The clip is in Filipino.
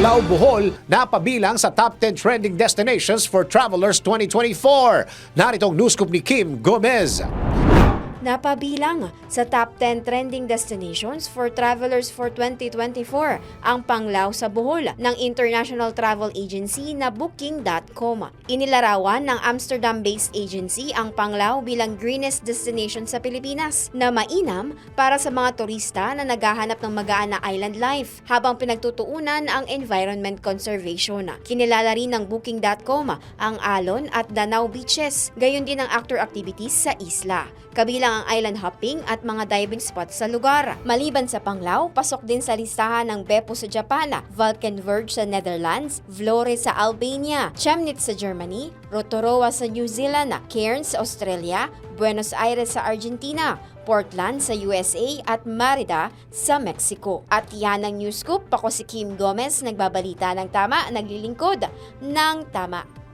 Panglao, Bohol na pabilang sa top 10 trending destinations for travelers 2024. Narito ang news scoop ni Kim Gomez. Napabilang sa top 10 trending destinations for travelers for 2024 ang Panglao sa Bohol ng international travel agency na Booking.com. Inilarawan ng Amsterdam-based agency ang Panglao bilang greenest destination sa Pilipinas na mainam para sa mga turista na naghahanap ng magaan na island life habang pinagtutuunan ang environment conservation. Kinilala rin ng Booking.com ang Alon at Danau beaches, gayon din ang outdoor activities sa isla. Kabilang ang island hopping at mga diving spots sa lugar. Maliban sa Panglao, pasok din sa listahan ng Beppo sa Japan, Valkenburg sa Netherlands, Vlore sa Albania, Chemnitz sa Germany, Rotorua sa New Zealand, Cairns sa Australia, Buenos Aires sa Argentina, Portland sa USA at Merida sa Mexico. At yan ang news scoop. Ako si Kim Gomez, nagbabalita ng tama, naglilingkod ng tama.